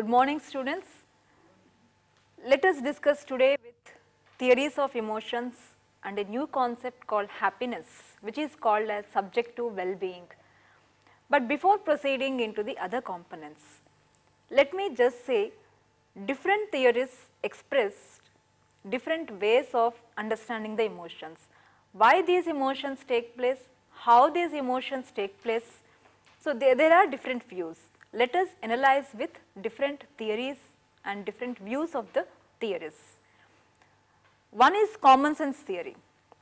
Good morning, students. Let us discuss today with theories of emotions and a new concept called happiness, which is called as subjective well-being. But before proceeding into the other components, let me just say different theories express different ways of understanding the emotions. Why these emotions take place, how these emotions take place. So, there are different views. Let us analyze with different theories and different views of the theories. One is common sense theory,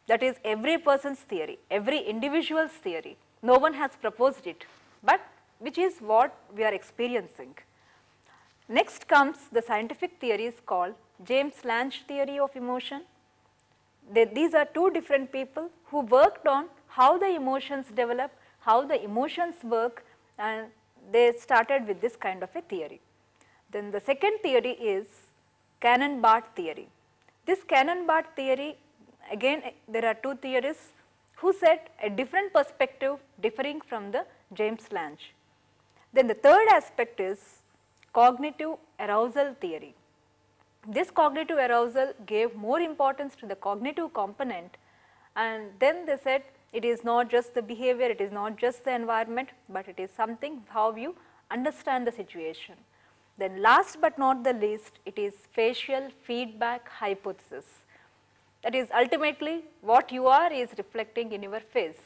that is every person's theory, every individual's theory. No one has proposed it, but which is what we are experiencing. Next comes the scientific theories called James Lynch theory of emotion. These are two different people who worked on how the emotions develop, how the emotions work, and they started with this kind of a theory. Then the second theory is Cannonbaugh theory. This Cannonbaugh theory, again there are two theorists who set a different perspective differing from the James Lynch. Then the third aspect is cognitive arousal theory. This cognitive arousal gave more importance to the cognitive component, and then they said it is not just the behavior, it is not just the environment, but it is something how you understand the situation. Then last but not the least, it is facial feedback hypothesis. That is ultimately what you are is reflecting in your face.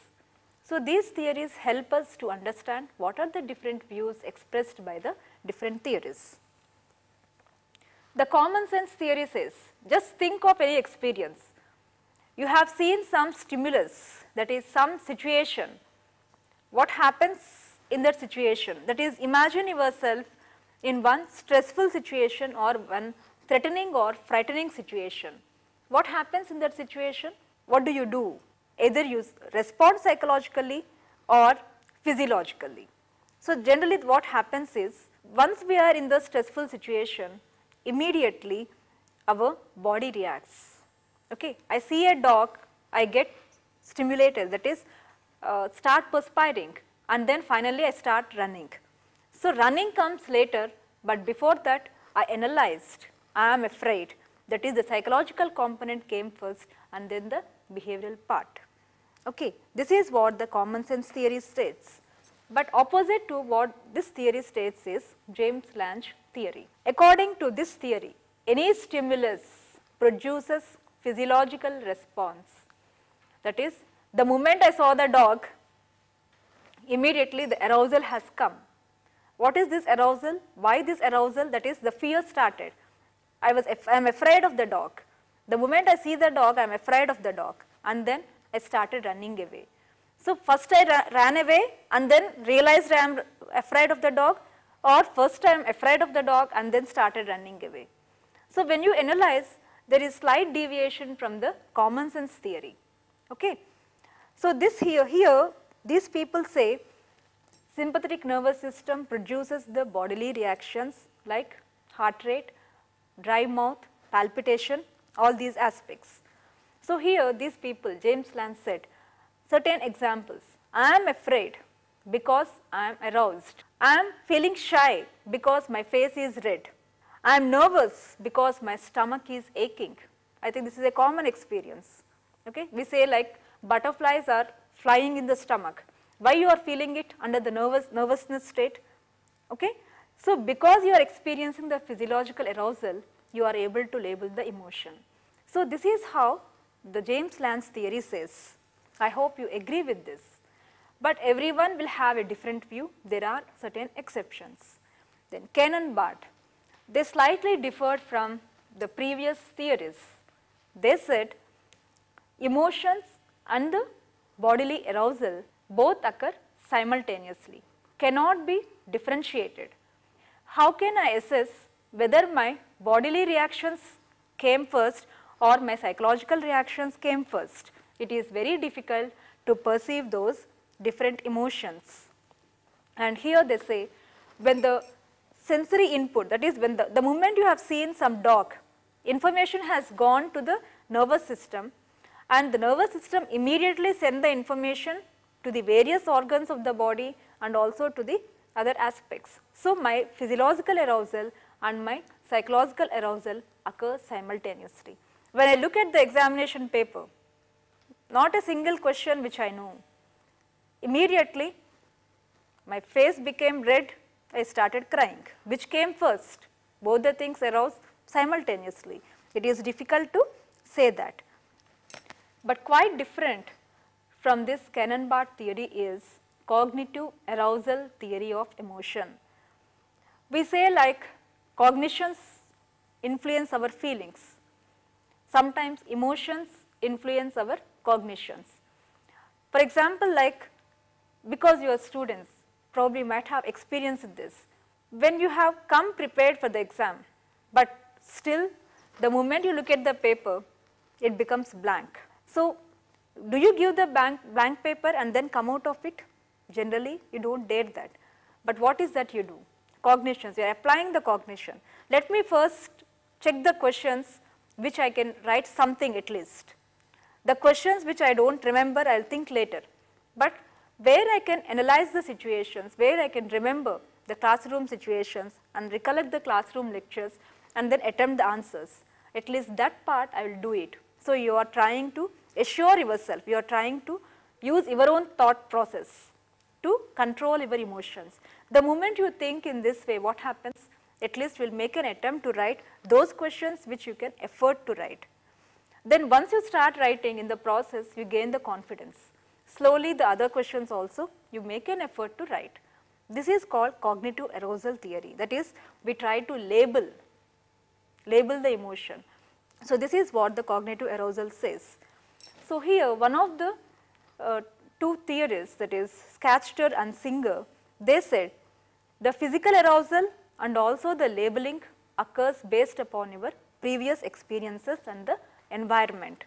So, these theories help us to understand what are the different views expressed by the different theories. The common sense theory says, just think of any experience. You have seen some stimulus, that is some situation. What happens in that situation? That is, imagine yourself in one stressful situation or one threatening or frightening situation. What happens in that situation? What do you do? Either you respond psychologically or physiologically. So, generally what happens is, once we are in the stressful situation, immediately our body reacts. Okay, I see a dog, I get stimulated, that is start perspiring, and then finally I start running. So, running comes later, but before that I analyzed, I am afraid, that is the psychological component came first and then the behavioral part. Okay, this is what the common sense theory states. But opposite to what this theory states is James Lynch theory. According to this theory, any stimulus produces physiological response. That is, the moment I saw the dog, immediately the arousal has come. What is this arousal? Why this arousal? That is, the fear started. I am afraid of the dog. The moment I see the dog, I am afraid of the dog, and then I started running away. So, first I ran away and then realized I am afraid of the dog, or first I am afraid of the dog and then started running away. So, when you analyze, there is slight deviation from the common sense theory. Okay. So, this here these people say sympathetic nervous system produces the bodily reactions like heart rate, dry mouth, palpitation, all these aspects. So, here these people, James Lynch said certain examples. I am afraid because I am aroused. I am feeling shy because my face is red. I am nervous because my stomach is aching. I think this is a common experience. Okay? We say like butterflies are flying in the stomach. Why you are feeling it under the nervousness state? Okay? So, because you are experiencing the physiological arousal, you are able to label the emotion. So, this is how the James Lynch theory says. I hope you agree with this. But everyone will have a different view. There are certain exceptions. Then Cannonbaugh, they slightly differed from the previous theories. They said emotions and the bodily arousal both occur simultaneously, cannot be differentiated. How can I assess whether my bodily reactions came first or my psychological reactions came first? It is very difficult to perceive those different emotions. And here they say, when the sensory input, that is when the moment you have seen some dog, information has gone to the nervous system, and the nervous system immediately send the information to the various organs of the body and also to the other aspects. So, my physiological arousal and my psychological arousal occurs simultaneously. When I look at the examination paper, not a single question which I know, immediately my face became red, I started crying. Which came first? Both the things arouse simultaneously. It is difficult to say that. But quite different from this Cannonbaugh theory is cognitive arousal theory of emotion. We say like cognitions influence our feelings. Sometimes emotions influence our cognitions. For example, like because you are students, probably might have experienced this. When you have come prepared for the exam, but still the moment you look at the paper, it becomes blank. So, do you give the blank paper and then come out of it? Generally, you do not dare that. But what is that you do? Cognitions, you are applying the cognition. Let me first check the questions which I can write something at least. The questions which I do not remember, I will think later. But where I can analyze the situations, where I can remember the classroom situations and recollect the classroom lectures and then attempt the answers, at least that part I will do it. So, you are trying to assure yourself, you are trying to use your own thought process to control your emotions. The moment you think in this way, what happens? At least you will make an attempt to write those questions which you can afford to write. Then once you start writing in the process, you gain the confidence. Slowly the other questions also you make an effort to write. This is called cognitive arousal theory. That is, we try to label the emotion. So, this is what the cognitive arousal says. So, here one of the two theories, that is Schachter and Singer, they said the physical arousal and also the labeling occurs based upon your previous experiences and the environment.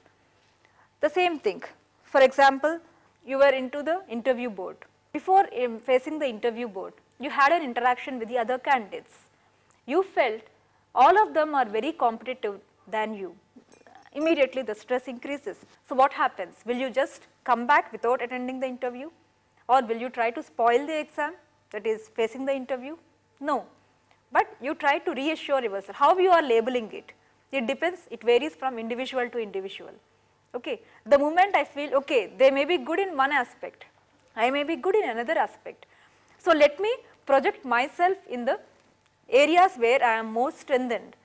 The same thing, for example, you were into the interview board. Before facing the interview board, you had an interaction with the other candidates. You felt all of them are very competitive than you. Immediately the stress increases. So, what happens? Will you just come back without attending the interview, or will you try to spoil the exam, that is facing the interview? No, but you try to reassure yourself. How you are labeling it? It depends, it varies from individual to individual. Okay. The moment I feel, okay, they may be good in one aspect, I may be good in another aspect. So, let me project myself in the areas where I am more strengthened,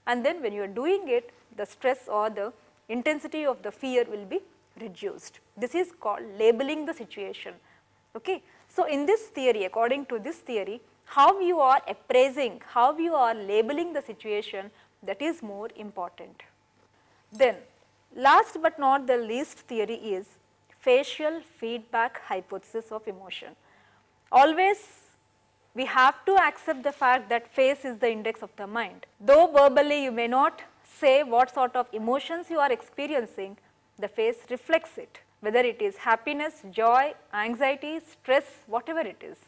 and then when you are doing it, the stress or the intensity of the fear will be reduced. This is called labeling the situation. Okay. So, in this theory, according to this theory, how you are appraising, how you are labeling the situation, that is more important. Then last but not the least theory is facial feedback hypothesis of emotion. Always we have to accept the fact that face is the index of the mind. Though verbally you may not say what sort of emotions you are experiencing, the face reflects it, whether it is happiness, joy, anxiety, stress, whatever it is.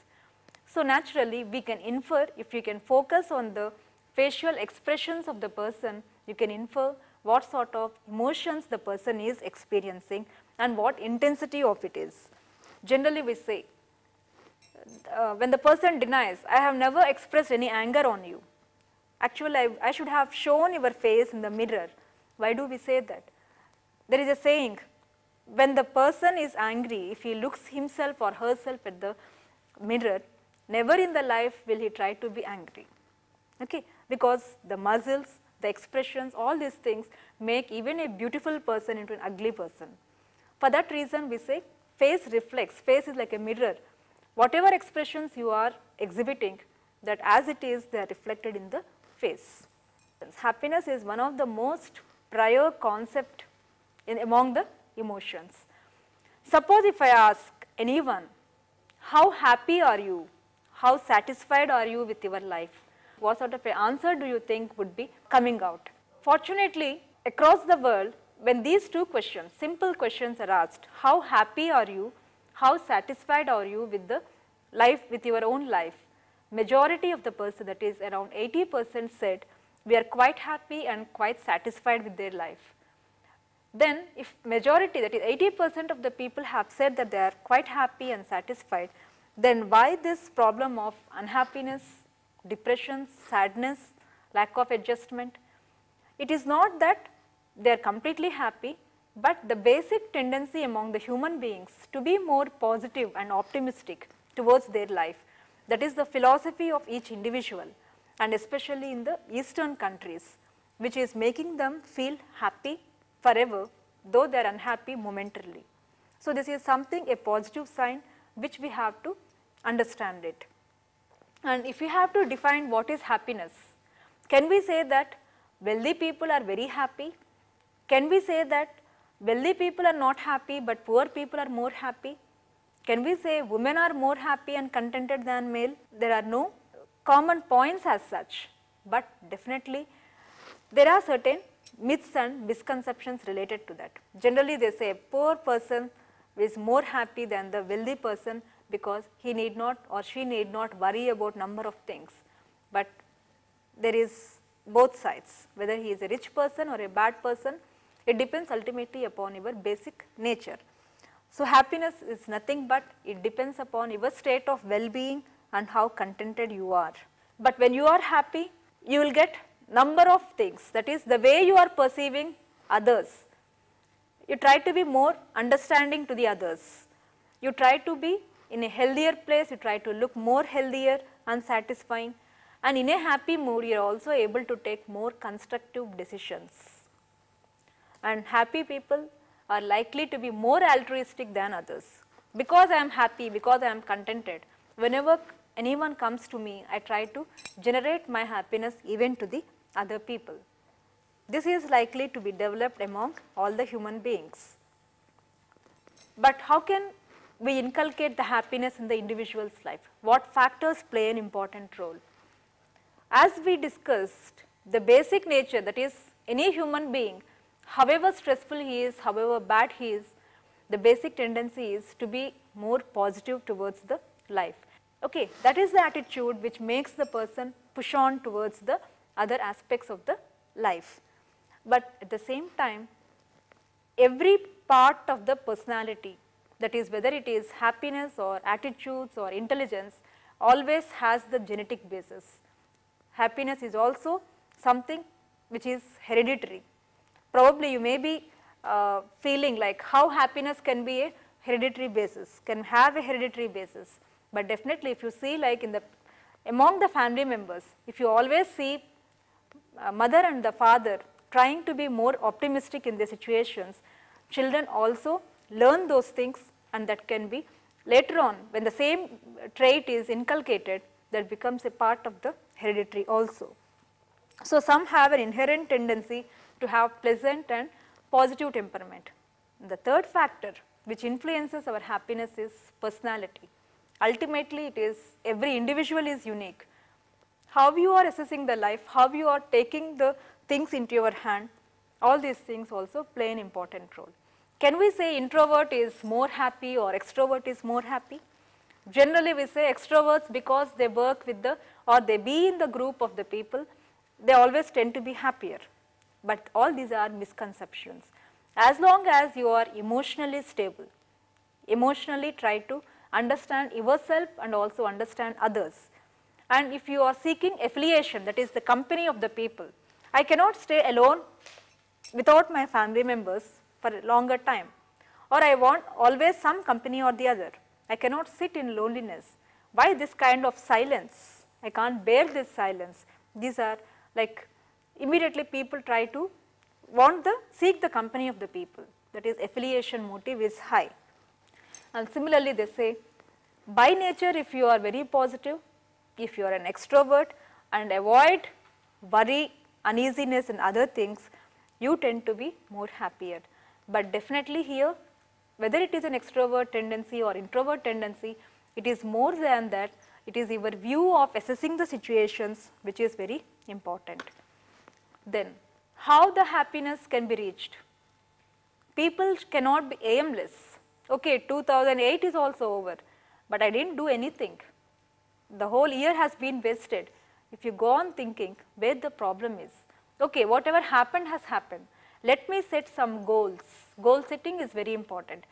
So, naturally we can infer, if you can focus on the facial expressions of the person, you can infer what sort of emotions the person is experiencing and what intensity of it is. Generally we say, when the person denies, I have never expressed any anger on you. Actually, I should have shown your face in the mirror. Why do we say that? There is a saying, when the person is angry, if he looks himself or herself at the mirror, never in the life will he try to be angry. Okay? Because the muscles, the expressions, all these things make even a beautiful person into an ugly person. For that reason we say face reflects, face is like a mirror. Whatever expressions you are exhibiting, that as it is, they are reflected in the face. Happiness is one of the most prior concept among the emotions. Suppose if I ask anyone, how happy are you? How satisfied are you with your life? What sort of an answer do you think would be coming out? Fortunately, across the world, when these two questions, simple questions are asked, how happy are you? How satisfied are you with the life, with your own life? Majority of the person, that is around 80%, said we are quite happy and quite satisfied with their life. Then if majority, that is 80% of the people have said that they are quite happy and satisfied, then why this problem of unhappiness, depression, sadness lack of adjustment. It is not that they are completely happy, but the basic tendency among the human beings to be more positive and optimistic towards their life. That is the philosophy of each individual, and especially in the eastern countries, which is making them feel happy forever, though they are unhappy momentarily. So, this is something, a positive sign which we have to understand it. And if we have to define what is happiness, can we say that wealthy people are very happy? Can we say that wealthy people are not happy but poor people are more happy? Can we say women are more happy and contented than male? There are no common points as such, but definitely there are certain myths and misconceptions related to that. Generally they say a poor person is more happy than the wealthy person because he need not or she need not worry about number of things, but there is both sides, whether he is a rich person or a bad person, it depends ultimately upon your basic nature. So, happiness is nothing but it depends upon your state of well-being and how contented you are. But when you are happy, you will get number of things, that is the way you are perceiving others. You try to be more understanding to the others. You try to be in a healthier place, you try to look more healthier and satisfying, and in a happy mood you are also able to take more constructive decisions. And happy people are likely to be more altruistic than others. Because I am happy, because I am contented, whenever anyone comes to me, I try to generate my happiness even to the other people. This is likely to be developed among all the human beings. But how can we inculcate the happiness in the individual's life? What factors play an important role? As we discussed, the basic nature, that is any human being, however stressful he is, however bad he is, the basic tendency is to be more positive towards the life. Okay, that is the attitude which makes the person push on towards the other aspects of the life. But at the same time, every part of the personality, that is whether it is happiness or attitudes or intelligence, always has the genetic basis. Happiness is also something which is hereditary. Probably you may be feeling like how happiness can be a hereditary basis, can have a hereditary basis. But definitely if you see like in the among the family members, if you always see mother and the father trying to be more optimistic in the situations, children also learn those things, and that can be later on when the same trait is inculcated, that becomes a part of the hereditary also. So, some have an inherent tendency to have pleasant and positive temperament. The third factor which influences our happiness is personality. Ultimately it is every individual is unique. How you are assessing the life, how you are taking the things into your hand, all these things also play an important role. Can we say introvert is more happy or extrovert is more happy? Generally we say extroverts because they work with the or they be in the group of the people, they always tend to be happier. But all these are misconceptions. As long as you are emotionally stable, emotionally try to understand yourself and also understand others. And if you are seeking affiliation, that is the company of the people, I cannot stay alone without my family members for a longer time, or I want always some company or the other. I cannot sit in loneliness. Why this kind of silence? I can't bear this silence. These are like immediately people try to seek the company of the people, that is affiliation motive is high. And similarly they say by nature if you are very positive, if you are an extrovert and avoid worry, uneasiness and other things, you tend to be more happier. But definitely here, whether it is an extrovert tendency or introvert tendency, it is more than that, it is your view of assessing the situations which is very important. Then how the happiness can be reached? People cannot be aimless. Okay, 2008 is also over, but I didn't do anything. The whole year has been wasted. If you go on thinking where the problem is, okay, whatever happened has happened. Let me set some goals. Goal setting is very important.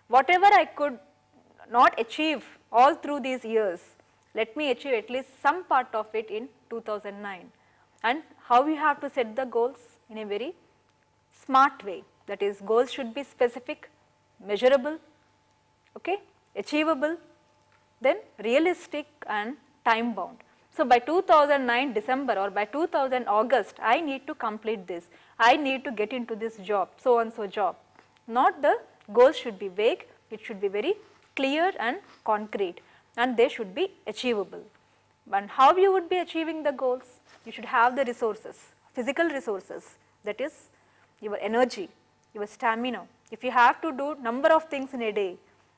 Whatever I could not achieve all through these years, let me achieve at least some part of it in 2009. and how you have to set the goals in a very smart way. That is, goals should be specific, measurable, okay, achievable, then realistic and time bound. So, by 2009 December or by 2000 August, I need to complete this, I need to get into this job, so and so job. Not the goals should be vague, it should be very clear and concrete, and they should be achievable. And how you would be achieving the goals? You should have the resources, physical resources, that is your energy, your stamina. If you have to do number of things in a day,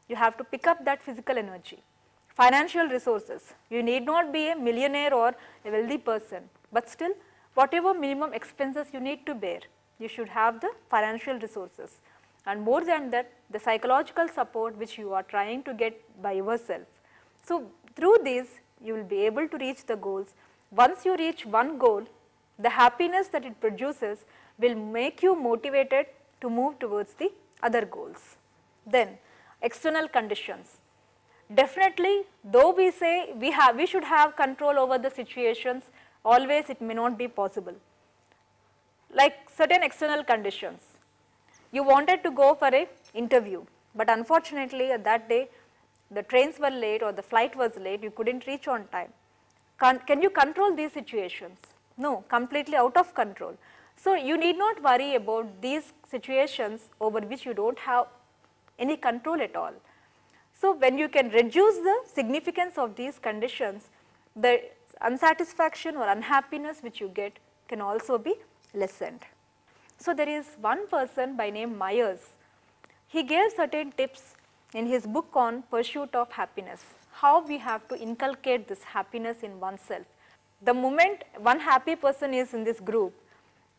you have to pick up that physical energy. Financial resources, you need not be a millionaire or a wealthy person, but still whatever minimum expenses you need to bear, you should have the financial resources. And more than that, the psychological support which you are trying to get by yourself. So, through these you will be able to reach the goals. Once you reach one goal, the happiness that it produces will make you motivated to move towards the other goals. Then external conditions. Definitely, though we say we should have control over the situations, always it may not be possible. Like certain external conditions. You wanted to go for a interview, but unfortunately at that day the trains were late or the flight was late, you couldn't reach on time. Can you control these situations? No, completely out of control. So, you need not worry about these situations over which you do not have any control at all. So, when you can reduce the significance of these conditions, the unsatisfaction or unhappiness which you get can also be lessened. So, there is one person by name Myers. He gave certain tips in his book on pursuit of happiness, how we have to inculcate this happiness in oneself. The moment one happy person is in this group,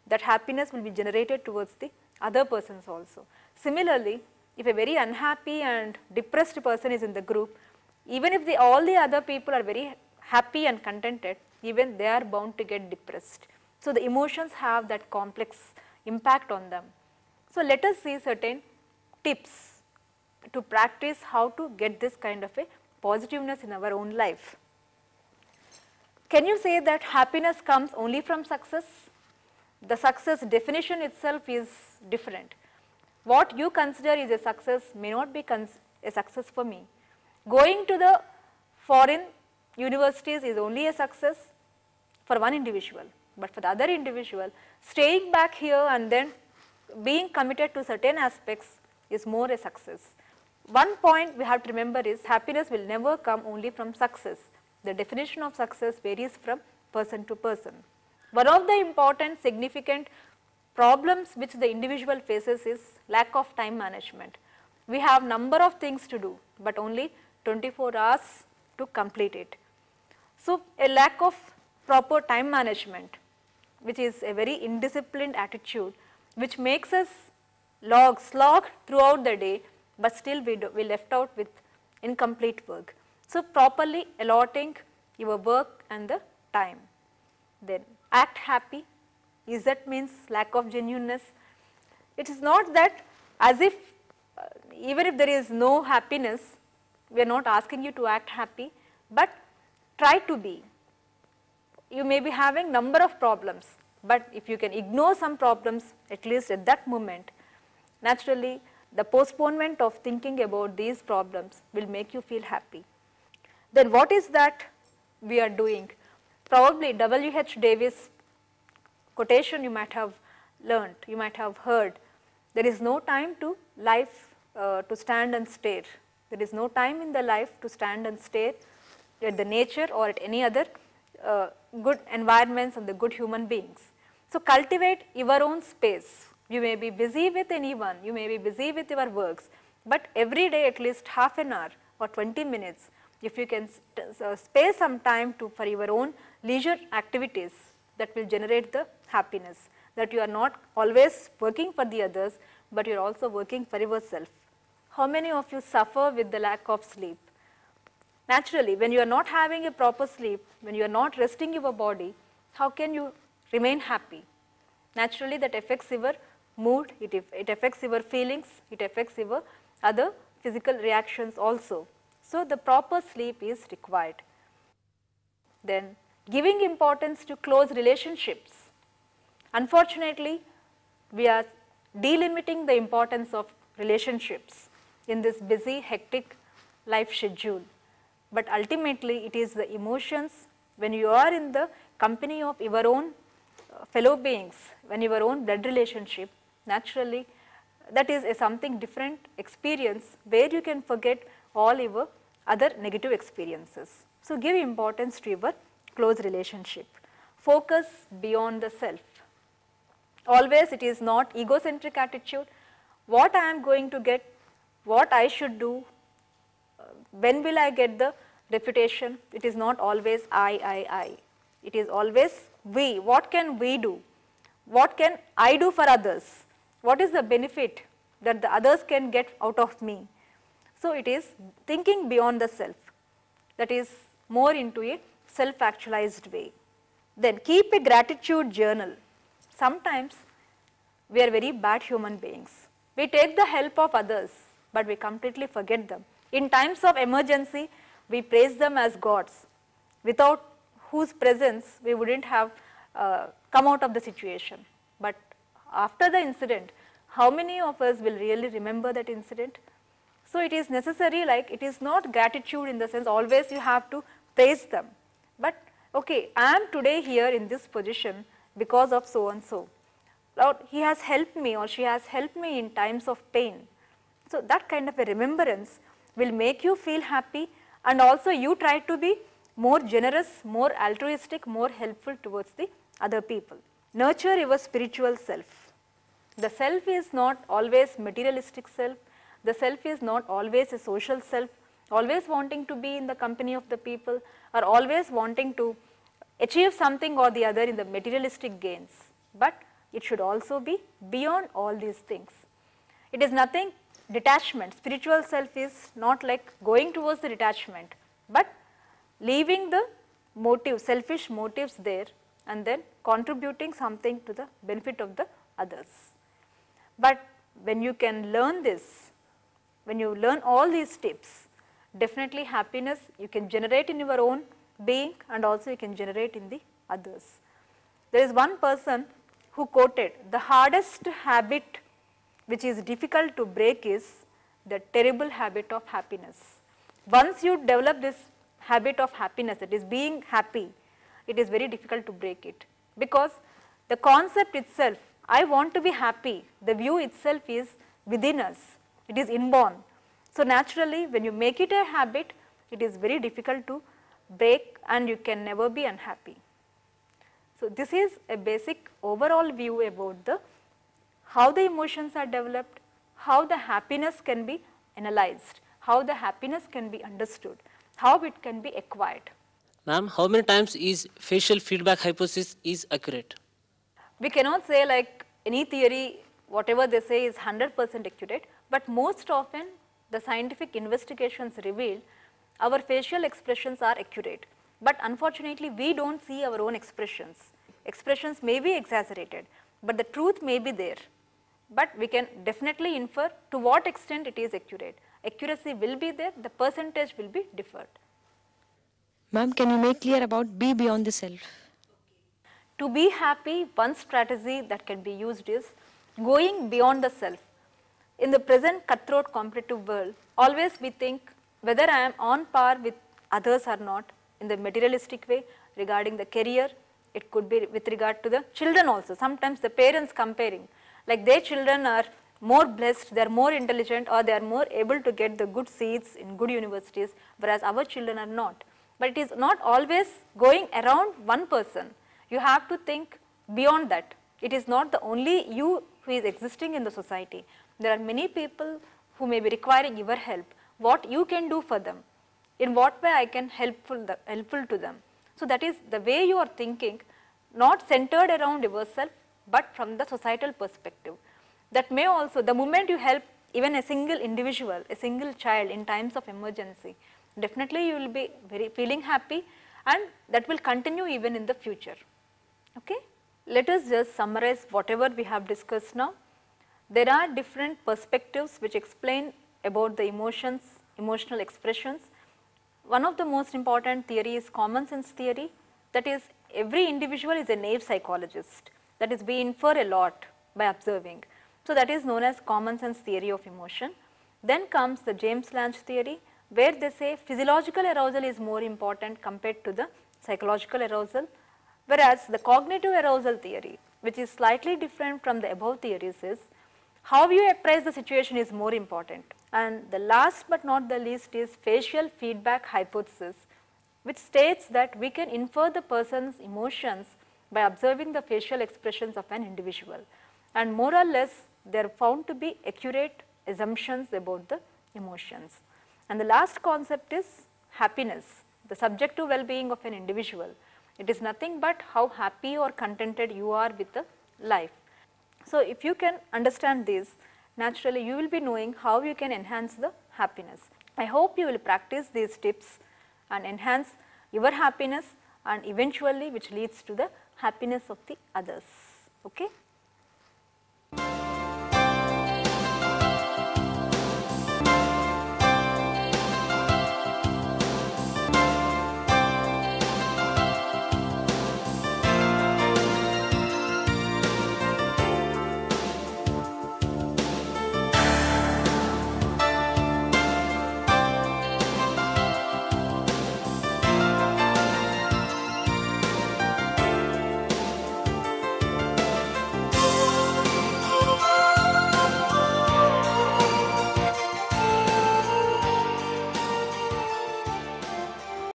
that happiness will be generated towards the other persons also. Similarly, if a very unhappy and depressed person is in the group, even if all the other people are very happy and contented, even they are bound to get depressed. So, the emotions have that complex impact on them. So, let us see certain tips to practice how to get this kind of a positiveness in our own life. Can you say that happiness comes only from success? The success definition itself is different. What you consider is a success may not be a success for me. Going to the foreign universities is only a success for one individual, but for the other individual, staying back here and then being committed to certain aspects is more a success. One point we have to remember is happiness will never come only from success. The definition of success varies from person to person. One of the important significant problems which the individual faces is lack of time management. We have number of things to do, but only 24 hours to complete it. So, a lack of proper time management, which is a very indisciplined attitude, which makes us slog throughout the day, but still we left out with incomplete work. So, properly allotting your work and the time. Then act happy, is that means lack of genuineness. It is not that as if even if there is no happiness, we are not asking you to act happy, but try to be. You may be having number of problems, but if you can ignore some problems at least at that moment, naturally the postponement of thinking about these problems will make you feel happy. Then what is that we are doing? Probably W.H. Davis quotation you might have learnt, you might have heard, there is no time to life to stand and stare. There is no time in the life to stand and stare at the nature or at any other good environments and the good human beings. So, cultivate your own space. You may be busy with anyone, you may be busy with your works, but every day at least half an hour or 20 minutes, if you can spare some time for your own leisure activities, that will generate the happiness, that you are not always working for the others, but you are also working for yourself. How many of you suffer with the lack of sleep? Naturally, when you are not having a proper sleep, when you are not resting your body, how can you remain happy? Naturally, that affects your mood, it affects your feelings, it affects your other physical reactions also. So, the proper sleep is required. Then giving importance to close relationships. Unfortunately, we are delimiting the importance of relationships in this busy, hectic life schedule. But ultimately, it is the emotions when you are in the company of your own fellow beings, when your own blood relationship, naturally that is a something different experience where you can forget all your other negative experiences. So, give importance to your close relationship. Focus beyond the self. Always it is not egocentric attitude, what I am going to get, what I should do, when will I get the reputation. It is not always I. It is always we, what can we do, what can I do for others, what is the benefit that the others can get out of me. So, it is thinking beyond the self, that is more into a self actualized way. Then keep a gratitude journal. Sometimes we are very bad human beings. We take the help of others, but we completely forget them. In times of emergency, we praise them as gods, without whose presence we wouldn't have come out of the situation. But after the incident, how many of us will really remember that incident? So, it is necessary, like it is not gratitude in the sense always you have to praise them, but okay, I am today here in this position because of so and so. Or he has helped me or she has helped me in times of pain. So, that kind of a remembrance will make you feel happy, and also you try to be more generous, more altruistic, more helpful towards the other people. Nurture your spiritual self. The self is not always materialistic self, the self is not always a social self, always wanting to be in the company of the people, or always wanting to achieve something or the other in the materialistic gains, but it should also be beyond all these things. It is nothing detachment. Spiritual self is not like going towards the detachment, but leaving the motive, selfish motives there, and then contributing something to the benefit of the others. But when you can learn this, when you learn all these tips, definitely happiness you can generate in your own being, and also you can generate in the others. There is one person who quoted, the hardest habit which is difficult to break is the terrible habit of happiness. Once you develop this habit of happiness, that is being happy, it is very difficult to break it, because the concept itself, I want to be happy, the view itself is within us, it is inborn. So, naturally when you make it a habit, it is very difficult to break and you can never be unhappy. So, this is a basic overall view about the how the emotions are developed, how the happiness can be analyzed, how the happiness can be understood, how it can be acquired. Ma'am, how many times is facial feedback hypothesis is accurate? We cannot say like any theory, whatever they say is 100% accurate, but most often the scientific investigations reveal our facial expressions are accurate, but unfortunately we do not see our own expressions. Expressions may be exaggerated, but the truth may be there, but we can definitely infer to what extent it is accurate. Accuracy will be there, the percentage will be differed. Ma'am, can you make clear about be beyond the self? To be happy, one strategy that can be used is going beyond the self. In the present cutthroat competitive world, always we think whether I am on par with others or not in the materialistic way regarding the career, it could be with regard to the children also. Sometimes the parents comparing, like their children are more blessed, they are more intelligent, or they are more able to get the good seats in good universities, whereas our children are not. But it is not always going around one person. You have to think beyond that. It is not the only you who is existing in the society. There are many people who may be requiring your help. What you can do for them, in what way I can helpful to them. So, that is the way you are thinking, not centered around yourself, but from the societal perspective. That may also, the moment you help even a single individual, a single child in times of emergency, definitely you will be very feeling happy, and that will continue even in the future. Okay? Let us just summarize whatever we have discussed now. There are different perspectives which explain about the emotions, emotional expressions. One of the most important theory is common sense theory, that is every individual is a naive psychologist, that is we infer a lot by observing. So, that is known as common sense theory of emotion. Then comes the James Lynch theory, where they say physiological arousal is more important compared to the psychological arousal, whereas the cognitive arousal theory, which is slightly different from the above theories, is how you appraise the situation is more important. And the last but not the least is facial feedback hypothesis, which states that we can infer the person's emotions by observing the facial expressions of an individual, and more or less they are found to be accurate assumptions about the emotions. And the last concept is happiness, the subjective well-being of an individual. It is nothing but how happy or contented you are with the life. So, if you can understand this, naturally you will be knowing how you can enhance the happiness. I hope you will practice these tips and enhance your happiness, and eventually which leads to the happiness of the others. Okay?